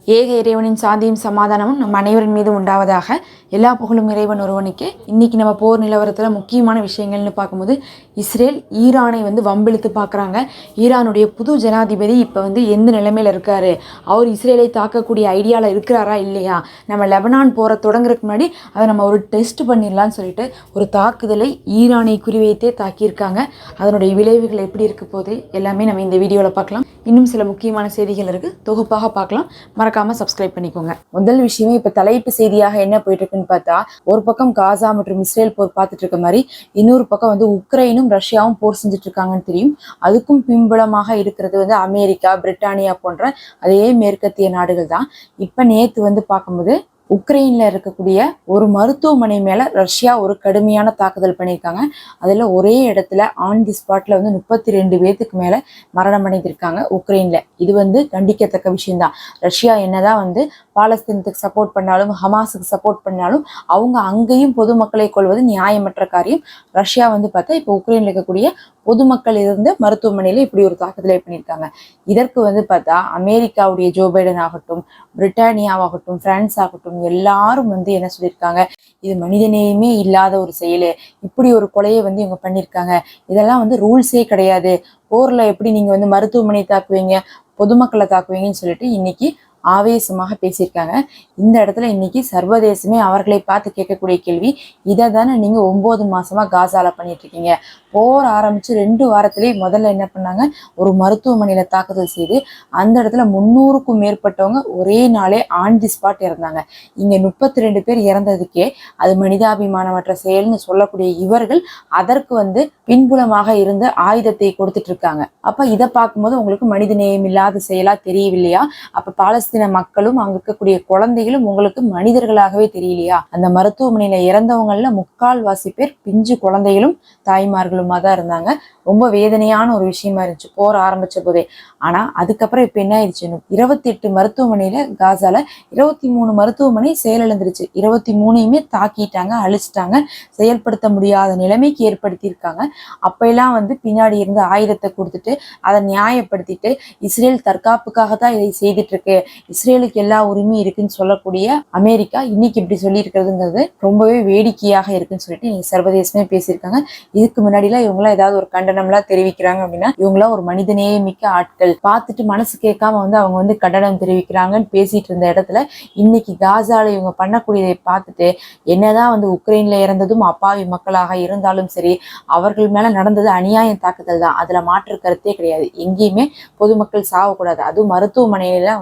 ஏக இறைவனின் சாந்தியும் சமாதானமும் நம் அனைவரின் மீது உண்டாவதாக. எல்லா புகழும் இறைவன் ஒருவனுக்கே. இன்றைக்கி நம்ம போர் நிலவரத்தில் முக்கியமான விஷயங்கள்னு பார்க்கும்போது, இஸ்ரேல் ஈரானை வம்பிழுத்து பார்க்குறாங்க. ஈரானுடைய புது ஜனாதிபதி இப்போ எந்த நிலைமையில் இருக்கார், அவர் இஸ்ரேலை தாக்கக்கூடிய ஐடியாவில் இருக்கிறாரா இல்லையா, நம்ம லெபனான் போகிற தொடங்குறதுக்கு முன்னாடி அதை நம்ம ஒரு டெஸ்ட் பண்ணிடலான்னு சொல்லிட்டு ஒரு தாக்குதலை ஈரானை குறிவைத்தே தாக்கியிருக்காங்க. அதனுடைய விளைவுகள் எப்படி இருக்க போது எல்லாமே நம்ம இந்த வீடியோவில் பார்க்கலாம். இன்னும் சில முக்கியமான செய்திகள் இருக்குது, தொகுப்பாக பார்க்கலாம். மறக்காம சப்ஸ்கிரைப் பண்ணிக்கோங்க. முதல் விஷயமே இப்ப தலைப்பு செய்தியாக என்ன போயிட்டு இருக்குன்னு பார்த்தா, ஒரு பக்கம் காசா மற்றும் இஸ்ரேல் போர் பார்த்துட்டு இருக்க மாதிரி, இன்னொரு பக்கம் உக்ரைனும் ரஷ்யாவும் போர் செஞ்சுட்டு இருக்காங்கன்னு தெரியும். அதுக்கும் பின்புலமாக இருக்கிறது அமெரிக்கா, பிரிட்டானியா போன்ற அதே மேற்கத்திய நாடுகள் தான். இப்ப நேத்து பார்க்கும்போது உக்ரைன்ல இருக்கக்கூடிய ஒரு மருத்துவமனை மேல ரஷ்யா ஒரு கடுமையான தாக்குதல் பண்ணியிருக்காங்க. அதுல ஒரே இடத்துல ஆன் தி ஸ்பாட்ல 32 பேத்துக்கு மேல மரணம் அடைந்திருக்காங்க உக்ரைன்ல. இது கண்டிக்கத்தக்க விஷயம்தான். ரஷ்யா என்னதான் பாலஸ்தீனத்துக்கு சப்போர்ட் பண்ணாலும், ஹமாஸுக்கு சப்போர்ட் பண்ணாலும், அவங்க அங்கேயும் பொதுமக்களை கொள்வது நியாயமற்ற காரியம். ரஷ்யா பார்த்தா இப்போ உக்ரைன்ல இருக்கக்கூடிய பொதுமக்கள் இருந்த மருத்துவமனையில இப்படி ஒரு தாக்குதலை பண்ணியிருக்காங்க. இதற்கு பார்த்தா அமெரிக்காவுடைய ஜோ பைடன் ஆகட்டும், பிரிட்டானியாவாகட்டும், பிரான்ஸ் ஆகட்டும், எல்லாரும் என்ன சொல்லியிருக்காங்க, இது மனிதநேயமே இல்லாத ஒரு செயலு, இப்படி ஒரு கொலையை இவங்க பண்ணியிருக்காங்க, இதெல்லாம் ரூல்ஸே கிடையாது, போர்ல எப்படி நீங்க மருத்துவமனை தாக்குவீங்க, பொதுமக்களை தாக்குவீங்கன்னு சொல்லிட்டு இன்னைக்கு ஆவேசமாக பேசியிருக்காங்க. இந்த இடத்துல இன்னைக்கு சர்வதேசமே அவர்களை பார்த்து கேட்கக்கூடிய கேள்வி, இதை தானே நீங்க 9 மாசமா காசால பண்ணிட்டு இருக்கீங்க. போர் ஆரம்பிச்சு 2 வாரத்திலேயே முதல்ல என்ன பண்ணாங்க, ஒரு மருத்துவமனையில தாக்குதல் செய்து அந்த இடத்துல 300க்கும் மேற்பட்டவங்க ஒரே நாளே ஆன் தி ஸ்பாட் இறந்தாங்க. இங்க 32 பேர் இறந்ததுக்கே அது மனிதாபிமானமற்ற செயல்னு சொல்லக்கூடிய இவர்கள் அதற்கு பின்புலமாக இருந்த ஆயுதத்தை கொடுத்துட்டு இருக்காங்க. அப்ப இதை பார்க்கும்போது உங்களுக்கு மனித நேயம் இல்லாத செயலா தெரியவில்லையா? அப்ப பாலஸ்தீன மக்களும் அங்க இருக்கக்கூடிய குழந்தைகளும் உங்களுக்கு மனிதர்களாகவே தெரியலையா? அந்த மருத்துவமனையில இறந்தவங்கள்ல 3/4 பேர் பிஞ்சு குழந்தைகளும் தாய்மார்களும் தான் இருந்தாங்க. ரொம்ப வேதனையான ஒரு விஷயமா இருந்துச்சு போர் ஆரம்பிச்ச போதே. ஆனா அதுக்கப்புறம் இப்ப என்ன ஆயிடுச்சு, 28 மருத்துவமனையில காசால 23 மருத்துவமனை செயலிழந்துருச்சு. 23யுமே தாக்கிட்டாங்க, அழிச்சிட்டாங்க, செயல்படுத்த முடியாத நிலைமைக்கு ஏற்படுத்தி இருக்காங்க. அப்ப எல்லாம் பின்னாடி இருந்து ஆயுதத்தை கொடுத்துட்டு அதை நியாயப்படுத்திட்டு இஸ்ரேல் தற்காப்புக்காக தான் இதை செய்துட்டு இருக்கு, இஸ்ரேலுக்கு எல்லா உரிமையும் இருக்குன்னு சொல்லக்கூடிய அமெரிக்கா இன்னைக்கு இப்படி சொல்லி இருக்கிறதுங்கிறது ரொம்பவே வேடிக்கையாக இருக்குன்னு சொல்லிட்டு இன்னைக்கு சர்வதேசமே பேசியிருக்காங்க. இதுக்கு முன்னாடிலாம் இவங்களாம் ஏதாவது ஒரு கண்டனம்லாம் தெரிவிக்கிறாங்க அப்படின்னா, இவங்களாம் ஒரு மனிதநேய மிக்க ஆட்கள், பார்த்துட்டு மனசு கேட்காம அவங்க கண்டனம் தெரிவிக்கிறாங்கன்னு பேசிட்டு இருந்த இடத்துல இன்னைக்கு காசால இவங்க பண்ணக்கூடியதை பார்த்துட்டு, என்னதான் உக்ரைன்ல இறந்ததும் அப்பாவி மக்களாக இருந்தாலும் சரி, அவர்கள் மேல நடந்தது அநியாயம் தாக்குதல் தான், அதுல மாற்று கருத்தே கிடையாது. எங்கேயுமே பொதுமக்கள் சாவக்கூடாது, அதுவும் மருத்துவமனையில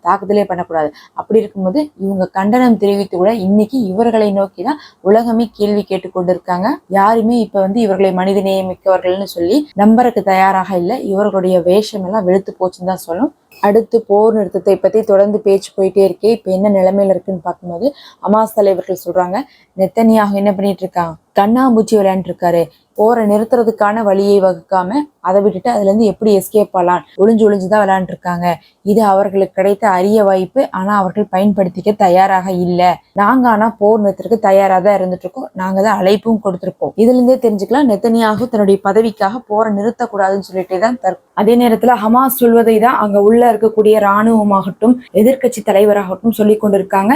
தாக்குதலே பண்ணக்கூடாது. அப்படி இருக்கும்போது இவங்க கண்டனம் தெரிவித்து கூட இன்னைக்கு இவர்களை நோக்கி தான் உலகமே கேள்வி கேட்டுக்கொண்டிருக்காங்க. யாருமே இப்ப இவர்களை மனிதநேய மிக்கவர்கள்னு சொல்லி நம்பருக்கு தயாராக இல்லை. இவர்களுடைய வேஷம் எல்லாம் வெளுத்து போச்சுன்னு தான் சொல்லும். அடுத்து போர் நிறுத்தத்தை பத்தி தொடர்ந்து பேச்சு போயிட்டே இருக்கே. இப்ப என்ன நிலைமையில இருக்குன்னு பார்க்கும்போது, ஹமாஸ் தலைவர்கள் சொல்றாங்க, நெத்தனியாகு என்ன பண்ணிட்டு இருக்காங்க, கண்ணாமூச்சி விளையாண்டு இருக்காரு, போரை நிறுத்துறதுக்கான வழியை வகுக்காம அதை விட்டுட்டு அதுல இருந்து எப்படி எஸ்கேப் ஆகலாம், ஒளிஞ்சுதான் விளையாண்டு இருக்காங்க. இது அவர்களுக்கு கிடைத்த அரிய வாய்ப்பு, ஆனா அவர்கள் பயன்படுத்திக்க தயாராக இல்லை. நாங்க ஆனா போர் நிறுத்தத்துக்கு தயாரா தான் இருந்துட்டு இருக்கோம், நாங்க தான் அழைப்பும் கொடுத்திருக்கோம். இதுல இருந்தே தெரிஞ்சுக்கலாம், நெத்தனியாகு தன்னுடைய பதவிக்காக போரை நிறுத்தக்கூடாதுன்னு சொல்லிட்டே தான் அதே நேரத்துல ஹமாஸ் சொல்வதை தான் அங்க உள்ள இருக்கக்கூடிய இராணுவமாகட்டும், எதிர்கட்சி தலைவராகட்டும் சொல்லி கொண்டிருக்காங்க.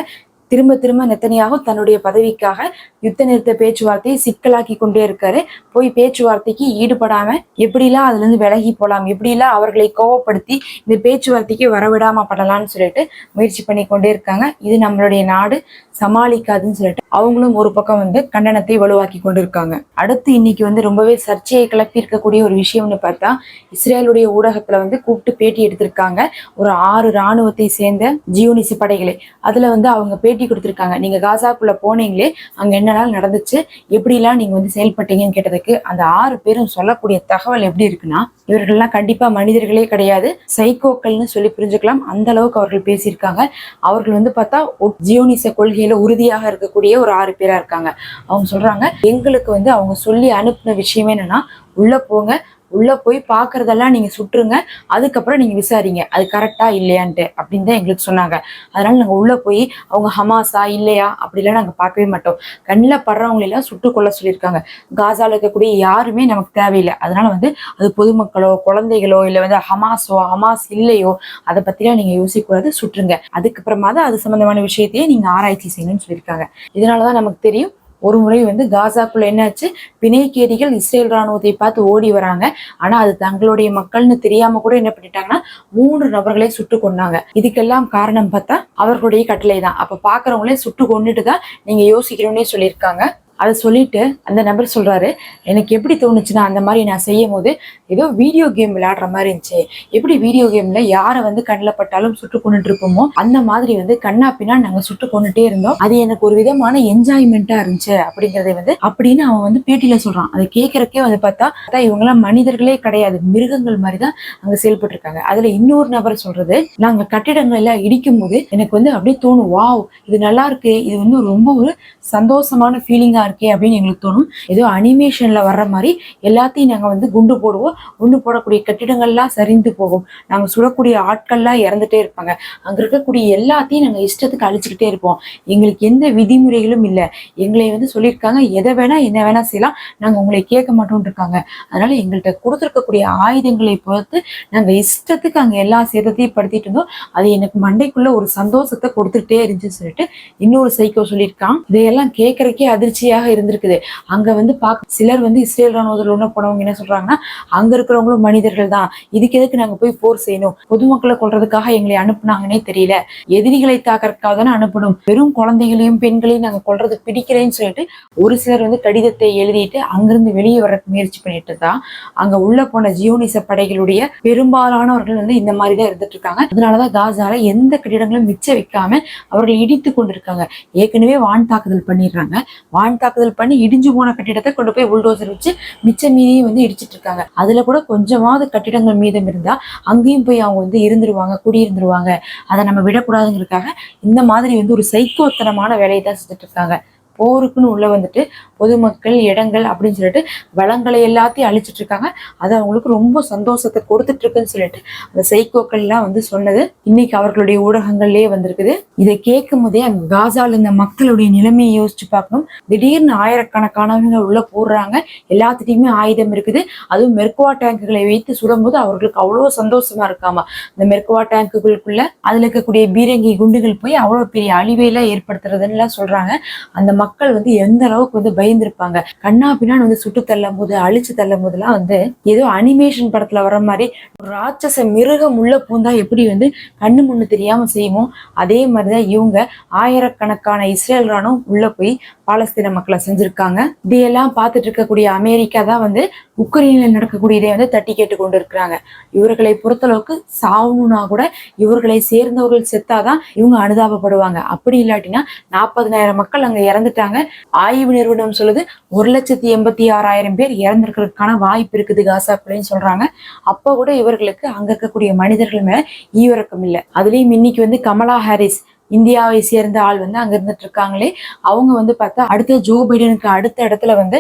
திரும்ப திரும்ப நெத்தனியாகு தன்னுடைய பதவிக்காக யுத்த நிறுத்த பேச்சுவார்த்தையை சிக்கலாக்கி கொண்டே இருக்காரு. போய் பேச்சுவார்த்தைக்கு ஈடுபடாம எப்படிலாம் அதுல இருந்து விலகி போலாம், எப்படிலாம் அவர்களை கோவப்படுத்தி இந்த பேச்சுவார்த்தைக்கு வரவிடாம பண்ணலாம்னு சொல்லிட்டு முயற்சி பண்ணி கொண்டே இருக்காங்க. இது நம்மளுடைய நாடு சமாளிக்காதுன்னு சொல்லிட்டு அவங்களும் ஒரு பக்கம் கண்டனத்தை வலுவாக்கி கொண்டிருக்காங்க. அடுத்து இன்னைக்கு ரொம்பவே சர்ச்சையை கிளப்பி இருக்கக்கூடிய ஒரு விஷயம்னு பார்த்தா, இஸ்ரேலுடைய ஊடகத்துல கூப்பிட்டு பேட்டி எடுத்திருக்காங்க ஒரு 6 இராணுவத்தை சேர்ந்த ஜியோனிச படைகளை. அதுல அவங்க பேட்டி கொடுத்திருக்காங்க, நீங்க காசாக்குள்ள போனீங்களே, அங்க என்னெல்லாம் நடந்துச்சு, எப்படிலாம் நீங்க செயல்பட்டீங்கன்னு கேட்டதுக்கு அந்த 6 பேரும் சொல்லக்கூடிய தகவல் எப்படி இருக்குன்னா, இவர்கள்லாம் கண்டிப்பா மனிதர்களே கிடையாது, சைக்கோக்கள்னு சொல்லி புரிஞ்சுக்கலாம். அந்த அளவுக்கு அவர்கள் பேசியிருக்காங்க. அவர்கள் பார்த்தா ஜியோனிச கொள்கையில உறுதியாக இருக்கக்கூடிய ஒரு 6 பேரா இருக்காங்க. அவங்க சொல்றாங்க, எங்களுக்கு அவங்க சொல்லி அனுப்பின விஷயமே என்னன்னா, உள்ள போங்க, உள்ள போய் பாக்குறதெல்லாம் நீங்க சுட்டுருங்க, அதுக்கப்புறம் நீங்க விசாரிங்க அது கரெக்டா இல்லையான்ட்டு அப்படின்னு தான் எங்களுக்கு சொன்னாங்க. அதனால நாங்க உள்ள போய் அவங்க ஹமாஸா இல்லையா அப்படிலாம் நாங்க பார்க்கவே மாட்டோம். கண்ணில் படுறவங்களை எல்லாம் சுட்டு கொள்ள சொல்லியிருக்காங்க. காசால இருக்கக்கூடிய யாருமே நமக்கு தேவையில்லை. அதனால வந்து அது பொதுமக்களோ குழந்தைகளோ இல்லை வந்து ஹமாஸ் இல்லையோ அதை பத்திலாம் நீங்க யோசிக்க கூடாது, சுட்டுருங்க. அதுக்கப்புறமா தான் அது சம்பந்தமான விஷயத்தையே நீங்க ஆராய்ச்சி செய்யணும்னு சொல்லியிருக்காங்க. இதனாலதான் நமக்கு தெரியும், ஒரு முறை வந்து காசாக்குள்ள என்னாச்சு, பிணைக்கைதிகள் இஸ்ரேல் ராணுவத்தை பார்த்து ஓடி வராங்க. ஆனா அது தங்களுடைய மக்கள்னு தெரியாம கூட என்ன பண்ணிட்டாங்கன்னா 3 நபர்களை சுட்டு கொண்டாங்க. இதுக்கெல்லாம் காரணம் பார்த்தா அவர்களுடைய கட்டளை தான். அப்ப பாக்குறவங்களே சுட்டு கொண்டுட்டு தான் நீங்க யோசிக்கணும்னே சொல்லியிருக்காங்க. அதை சொல்லிட்டு அந்த நபர் சொல்றாரு, எனக்கு எப்படி தோணுச்சுன்னா அந்த மாதிரி நான் செய்யும் போது ஏதோ வீடியோ கேம் விளையாடுற மாதிரி இருந்துச்சு. எப்படி வீடியோ கேம்ல யாரை வந்து கண்ணில் பட்டாலும் சுட்டு கொண்டுட்டு இருப்போமோ அந்த மாதிரி வந்து கண்ணா பின்னா நாங்க சுட்டு கொண்டுட்டே இருந்தோம். அது எனக்கு ஒரு விதமான என்ஜாய்மெண்டா இருந்துச்சு அப்படிங்கறத வந்து அப்படின்னு அவன் வந்து பேட்டியில சொல்றான். அதை கேட்கறக்கே வந்து பார்த்தா இவங்கெல்லாம் மனிதர்களே கிடையாது, மிருகங்கள் மாதிரிதான் அங்க செயல்பட்டு இருக்காங்க. அதுல இன்னொரு நபர் சொல்றது, நாங்க கட்டிடங்கள் எல்லாம் இடிக்கும் போது எனக்கு வந்து அப்படியே தோணும், வாவ் இது நல்லா இருக்கு, இது வந்து ரொம்ப ஒரு சந்தோஷமான ஃபீலிங்கா இருக்கே அப்படின்னு எங்களுக்கு தோணும். ஏதோ அனிமேஷன்ல வர்ற மாதிரி எல்லாத்தையும் நாங்க வந்து குண்டு போடுவோம், குண்டு போடக்கூடிய கட்டிடங்கள்லாம் சரிந்து போகும், நாங்க சுடக்கூடிய ஆட்கள்லாம் இறந்துட்டே இருப்பாங்க, அங்க இருக்கக்கூடிய எல்லாத்தையும் நாங்க இஷ்டத்துக்கு அழிச்சுக்கிட்டே இருப்போம், எங்களுக்கு எந்த விதிமுறைகளும் இல்லை, எங்களை வந்து சொல்லியிருக்காங்க எதை வேணா என்ன வேணா செய்யலாம், நாங்க உங்களை கேட்க மாட்டோம்னு இருக்காங்க. அதனால எங்கள்கிட்ட கொடுத்துருக்கக்கூடிய ஆயுதங்களை பொறுத்து நாங்க இஷ்டத்துக்கு அங்க எல்லா சேதத்தையும் படுத்திட்டு இருந்தோம், அது எனக்கு மண்டைக்குள்ள ஒரு சந்தோஷத்தை கொடுத்துட்டே இருந்துச்சுன்னு சொல்லிட்டு இன்னொரு சைக்கோ சொல்லியிருக்கான். இதையெல்லாம் கேட்கறக்கே அதிர்ச்சியாக இருந்திருக்குது. அங்க வந்து சிலர் வந்து இஸ்ரேல் ராணுவத்தில் உள்ள போனவங்க என்ன சொல்றாங்கன்னா, அங்க இருக்கிறவங்களும் மனிதர்கள் தான், இதுக்கு எதுக்கு நாங்க போய் போர் செய்யணும், பொதுமக்களை கொள்றதுக்காக எங்களை அனுப்புனாங்கன்னே தெரியல, எதிரிகளை தாக்கறதுக்காக தானே அனுப்பணும், வெறும் குழந்தைகளையும் பெண்களையும் நாங்க கொள்றது பிடிக்கிறேன்னு சொல்லிட்டு ஒரு சிலர் வந்து கடிதத்தை எழுதிட்டு அங்கிருந்து வெளியே வர முயற்சி பண்ணிட்டு தான் அங்க உள்ள போன ஜியோனிச படைகளுடைய பெரும்பாலானவர்கள் வந்து இந்த மாதிரி தான் இருந்துட்டு இருக்காங்க. அதனாலதான் காசால எந்த கட்டிடங்களும் மிச்ச வைக்காம அவர்கள் இடித்து கொண்டிருக்காங்க. ஏற்கனவே வான் தாக்குதல் பண்ணிடுறாங்க, வான் தாக்குதல் பண்ணி இடிஞ்சு போன கட்டிடத்தை கொண்டு போய் புல்டோசர் வச்சு மிச்ச மீதியும் வந்து இடிச்சிட்டு இருக்காங்க. அதுல கூட கொஞ்சமாவது கட்டிடங்கள் மீதம் இருந்தா அங்கேயும் போய் அவங்க வந்து இருந்துருவாங்க, குடியிருந்துருவாங்க, அதை நம்ம விடக்கூடாதுங்கிறதுக்காக இந்த மாதிரி வந்து ஒரு சைக்கோத்தனமான வேலையை தான் செஞ்சுட்டு இருக்காங்க. போருக்குன்னு உள்ள வந்துட்டு பொதுமக்கள் இடங்கள் அப்படின்னு சொல்லிட்டு வளங்களை எல்லாத்தையும் அழிச்சிட்டு இருக்காங்க. அது அவங்களுக்கு ரொம்ப சந்தோஷத்தை கொடுத்துட்டு இருக்குன்னு சொல்லிட்டு அந்த சைக்கோக்கள் எல்லாம் வந்து சொன்னது இன்னைக்கு அவர்களுடைய ஊடகங்கள்லயே வந்திருக்குது. இதை கேட்கும் போதே அங்க காசால இந்த மக்களுடைய நிலைமையை யோசிச்சு பார்க்கணும். திடீர்னு ஆயிரக்கணக்கானவங்க உள்ள போடுறாங்க, எல்லாத்துட்டையுமே ஆயுதம் இருக்குது, அதுவும் மெர்கவா டேங்குகளை வைத்து சுடும்போது அவர்களுக்கு அவ்வளவு சந்தோஷமா இருக்காமா. இந்த மெர்கவா டேங்குகளுக்குள்ள அதுல இருக்கக்கூடிய பீரங்கி குண்டுகள் போய் அவ்வளவு பெரிய அழிவையெல்லாம் ஏற்படுத்துறதுன்னு எல்லாம் சொல்றாங்க. அந்த மக்கள் வந்து எந்த அளவுக்கு வந்து பயந்துருப்பாங்க. கண்ணா பின்னான்னு வந்து சுட்டு தள்ளும் போது அழிச்சு தள்ளும் போதெல்லாம் வந்து ஏதோ அனிமேஷன் படத்துல வர மாதிரி ஒரு ராட்சச மிருகம் உள்ள பூந்தா எப்படி வந்து கண்ணு முன்னு தெரியாம செய்யுமோ அதே மாதிரிதான் இவங்க ஆயிரக்கணக்கான இஸ்ரேல் ராணுவம் உள்ள போய் பாலஸ்தீன மக்களை செஞ்சிருக்காங்க. இதையெல்லாம் பார்த்துட்டு இருக்கக்கூடிய அமெரிக்கா தான் வந்து உக்ரைனில் நடக்கக்கூடிய இதை வந்து தட்டி கேட்டு கொண்டு இருக்கிறாங்க. இவர்களை பொறுத்தளவுக்கு சாவணும்னா கூட இவர்களை சேர்ந்தவர்கள் செத்தாதான் இவங்க அனுதாபப்படுவாங்க. அப்படி இல்லாட்டினா 40,000 மக்கள் அங்க இறந்துட்டாங்க. ஆய்வு நிறுவனம் சொல்லுது 1,86,000 பேர் இறந்திருக்கிறதுக்கான வாய்ப்பு இருக்குது காசாக்குள்ளேன்னு சொல்றாங்க. அப்ப கூட இவர்களுக்கு அங்க இருக்கக்கூடிய மனிதர்கள் மேல ஈவிரக்கம் இல்லை. அதுலயும் இன்னைக்கு வந்து கமலா ஹாரிஸ் இந்தியாவை சேர்ந்த ஆள் வந்து அங்க இருந்துட்டு இருக்காங்களே, அவங்க வந்து பார்த்தா அடுத்த ஜோ பைடனுக்கு அடுத்த இடத்துல வந்து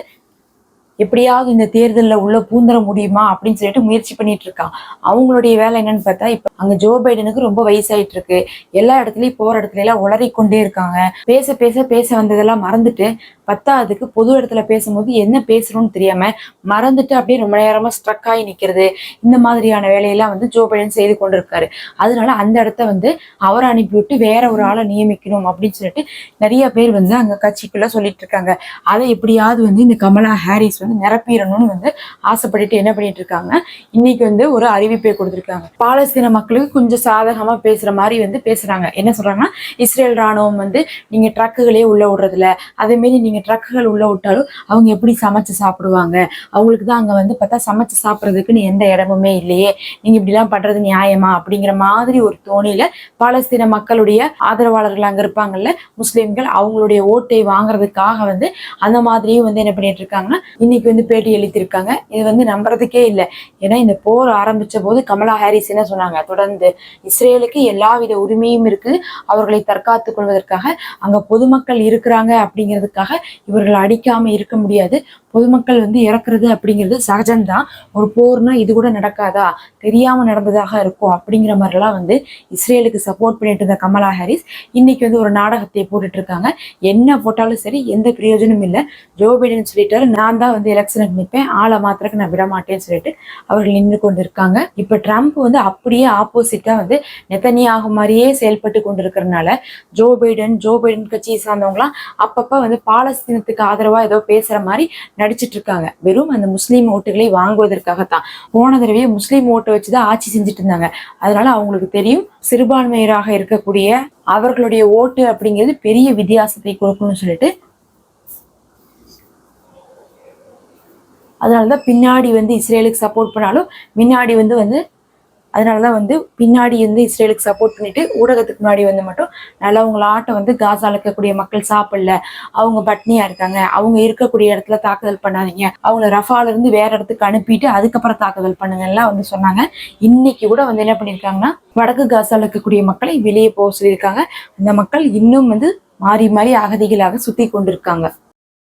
எப்படியாவது இந்த தேர்தலில் உள்ள பூந்தர முடியுமா அப்படின்னு சொல்லிட்டு முயற்சி பண்ணிட்டு இருக்கான். அவங்களுடைய வேலை என்னன்னு பார்த்தா, இப்ப அங்க ஜோ பைடனுக்கு ரொம்ப வயசாயிட்டு இருக்கு, எல்லா இடத்துலயும் போற இடத்துல எல்லாம் உளறிக்கொண்டே இருக்காங்க, பேச பேச பேச வந்ததெல்லாம் மறந்துட்டு பத்தாவதுக்கு பொது இடத்துல பேசும்போது என்ன பேசணும்னு தெரியாம மறந்துட்டு அப்படியே ரொம்ப நேரமா ஸ்ட்ரக் ஆகி நிக்கிறது, இந்த மாதிரியான வேலையெல்லாம் வந்து ஜோ பைடன் செய்து கொண்டிருக்காரு. அதனால அந்த இடத்த வந்து அவரை அனுப்பிவிட்டு வேற ஒரு ஆளை நியமிக்கணும் அப்படின்னு சொல்லிட்டு நிறைய பேர் வந்து அங்க கட்சிக்குள்ள சொல்லிட்டு இருக்காங்க. அதை எப்படியாவது வந்து இந்த கமலா ஹாரிஸ் வந்து நிரப்பிடணும்னு வந்து ஆசைப்பட்டுட்டு என்ன பண்ணிட்டு இருக்காங்க, இன்னைக்கு வந்து ஒரு அறிவிப்பை கொடுத்திருக்காங்க. பாலஸ்தீன மக்களுக்கு கொஞ்சம் சாதகமா பேசுற மாதிரி வந்து பேசுறாங்க. என்ன சொல்றாங்கன்னா, இஸ்ரேல் ராணுவம் வந்து நீங்க ட்ரக்குகளே உள்ள விடுறதுல, அதே மாரி நீங்க ட்ரக்குகள் உள்ள விட்டாலும் அவங்க எப்படி சமைச்சு சாப்பிடுவாங்க, அவங்களுக்கு தான் அங்க வந்து பார்த்தா சமைச்சு சாப்பிட்றதுக்குன்னு எந்த இடமுமே இல்லையே, நீங்க இப்படிலாம் பண்றது நியாயமா அப்படிங்கிற மாதிரி ஒரு தோணியில பாலஸ்தீன மக்களுடைய ஆதரவாளர்கள் அங்க இருப்பாங்கல்ல முஸ்லிம்கள், அவங்களுடைய ஓட்டை வாங்குறதுக்காக வந்து அந்த மாதிரியும் வந்து என்ன பண்ணிட்டு இருக்காங்கன்னா இன்னைக்கு வந்து பேட்டி அளித்திருக்காங்க. இது வந்து நம்புறதுக்கே இல்லை. ஏன்னா இந்த போர் ஆரம்பிச்ச போது கமலா ஹாரிஸ் என்ன சொன்னாங்க, தொடர்ந்து இஸ்ரேலுக்கு எல்லாவித உரிமையும் இருக்கு, அவர்களை தற்காத்துக் கொள்வதற்காக அங்க பொதுமக்கள் இருக்கிறாங்க அப்படிங்கிறதுக்காக இவர்கள் அடிக்காம இருக்க முடியாது, பொதுமக்கள் வந்து இறக்குறது அப்படிங்கிறது சகஜம்தான். ஒரு போர்னா இது கூட நடக்காதா, தெரியாம நடந்ததாக இருக்கும் அப்படிங்கிற மாதிரிலாம் வந்து இஸ்ரேலுக்கு சப்போர்ட் பண்ணிட்டு இருந்த கமலா ஹாரிஸ் இன்னைக்கு வந்து ஒரு நாடகத்தை போட்டுட்டு இருக்காங்க. என்ன போட்டாலும் சரி, எந்த பிரயோஜனமும் இல்லை. ஜோ பைடன் சொல்லிட்டாரு, நான் தான் வந்து எலெக்ஷனுக்கு நிற்பேன், ஆளை மாத்திரக்கு நான் விட மாட்டேன்னு சொல்லிட்டு அவர்கள் நின்று கொண்டு இருக்காங்க. இப்ப ட்ரம்ப் வந்து அப்படியே ஆப்போசிட்டா வந்து நெத்தனியாக மாதிரியே செயல்பட்டு கொண்டிருக்கிறதுனால ஜோ பைடன் கட்சியை சார்ந்தவங்களாம் அப்பப்ப வந்து பாலஸ்தீனத்துக்கு ஆதரவா ஏதோ பேசுற மாதிரி நடிச்சிட்டு இருக்காங்க. வெறும் அந்த முஸ்லீம் ஓட்டுகளை வாங்குவதற்காகத்தான். போன தடவையே முஸ்லீம் ஓட்டை வச்சுதான் ஆட்சி செஞ்சுட்டு இருந்தாங்க. அதனால அவங்களுக்கு தெரியும், சிறுபான்மையராக இருக்கக்கூடிய அவர்களுடைய ஓட்டு அப்படிங்கிறது பெரிய வித்தியாசத்தை கொடுக்கணும்னு சொல்லிட்டு அதனாலதான் பின்னாடி வந்து இஸ்ரேலுக்கு சப்போர்ட் பண்ணாலும் முன்னாடி வந்து அதனாலதான் வந்து பின்னாடி வந்து இஸ்ரேலுக்கு சப்போர்ட் பண்ணிட்டு ஊடகத்துக்கு முன்னாடி வந்து மட்டும் நல்லவங்களாட்டம் வந்து காசால இருக்கக்கூடிய மக்கள் சாப்பிடல, அவங்க பட்னியா இருக்காங்க, அவங்க இருக்கக்கூடிய இடத்துல தாக்குதல் பண்ணாதீங்க, அவங்கள ரஃபால இருந்து வேற இடத்துக்கு அனுப்பிட்டு அதுக்கப்புறம் தாக்குதல் பண்ணுங்க எல்லாம் வந்து சொன்னாங்க. இன்னைக்கு கூட வந்து என்ன பண்ணிருக்காங்கன்னா, வடக்கு காசால இருக்கக்கூடிய மக்களை வெளியே போக சொல்லியிருக்காங்க. அந்த மக்கள் இன்னும் வந்து மாறி மாறி அகதிகளாக சுத்தி கொண்டிருக்காங்க.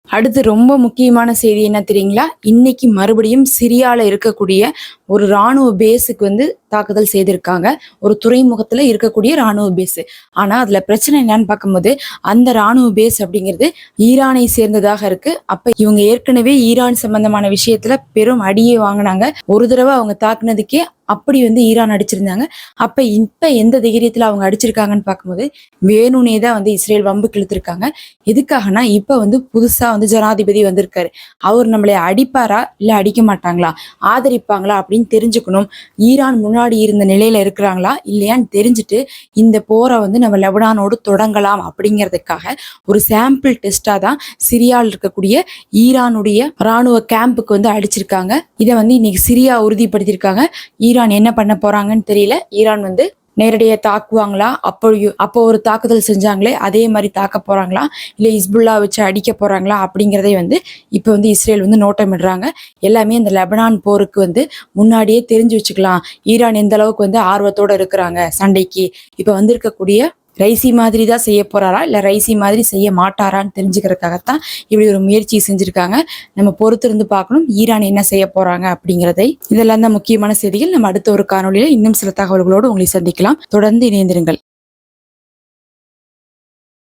அடுத்து ரொம்ப முக்கியமான செய்தி என்ன தெரியுங்களா? இன்னைக்கு மறுபடியும் சிரியால இருக்கக்கூடிய ஒரு ராணுவ பேஸுக்கு வந்து தாக்குதல் செய்திருக்காங்க. ஒரு துறைமுகத்துல இருக்கக்கூடிய ராணுவ பேஸ். ஆனா அதுல பிரச்சனை என்னன்னு பார்க்கும்போது, அந்த ராணுவ பேஸ் அப்படிங்கிறது ஈரானை சேர்ந்ததாக இருக்கு. அப்ப இவங்க ஏற்கனவே ஈரான் சம்பந்தமான விஷயத்துல பெரும் அடியை வாங்கினாங்க. ஒரு தடவை அவங்க தாக்குனதுக்கே அப்படி வந்து ஈரான் அடிச்சிருந்தாங்க. அப்ப இப்ப எந்த தைரியத்துல அவங்க அடிச்சிருக்காங்கன்னு பார்க்கும்போது, வேணும்னே தான் வந்து இஸ்ரேல் வம்புக்கு இழுத்திருக்காங்க. எதுக்காகனா, இப்ப வந்து புதுசா வந்து ஜனாதிபதி வந்திருக்காரு. அவர் நம்மளை அடிப்பாரா இல்ல அடிக்க மாட்டாங்களா, ஆதரிப்பாங்களா அப்படின்னு தெரிஞ்சுக்கணும். ஈரான் முன்னாடி இருந்த நிலையில இருக்கிறாங்களா இல்லையான்னு தெரிஞ்சுட்டு இந்த போரை வந்து நம்ம லெபனானோடு தொடங்கலாம் அப்படிங்கிறதுக்காக ஒரு சாம்பிள் டெஸ்டா தான் சிரியாவில் இருக்கக்கூடிய ஈரானுடைய ராணுவ கேம்புக்கு வந்து அடிச்சிருக்காங்க. இதை வந்து இன்னைக்கு சிரியா உறுதிப்படுத்தியிருக்காங்க. ஈரான் என்ன பண்ண போறாங்கன்னு தெரியல. ஈரான் வந்து நேரடியா தாக்குவாங்களா, அப்போ ஒரு தாக்குதல் செஞ்சாங்களே அதே மாதிரி தாக்க போறாங்களா, இல்ல ஹிஸ்புல்லா வச்சு அடிக்க போறாங்களா அப்படிங்கிறதை வந்து இப்ப வந்து இஸ்ரேல் வந்து நோட்டமிடுறாங்க. எல்லாமே இந்த லெபனான் போருக்கு வந்து முன்னாடியே தெரிஞ்சு வச்சுக்கலாம், ஈரான் எந்த அளவுக்கு வந்து ஆர்வத்தோட இருக்கிறாங்க சண்டைக்கு. இப்ப வந்து இருக்கக்கூடிய ரைசி மாதிரி தான் செய்ய போறாரா இல்ல ரைசி மாதிரி செய்ய மாட்டாரான்னு தெரிஞ்சுக்கிறதுக்காகத்தான் இப்படி ஒரு முயற்சி செஞ்சிருக்காங்க. நம்ம பொறுத்திருந்து பார்க்கணும் ஈரான் என்ன செய்ய போறாங்க அப்படிங்கிறதை. இதெல்லாம் தான் முக்கியமான செய்திகள். நம்ம அடுத்த ஒரு காணொலியில இன்னும் சில தகவல்களோடு உங்களை சந்திக்கலாம். தொடர்ந்து இணைந்திருங்கள்.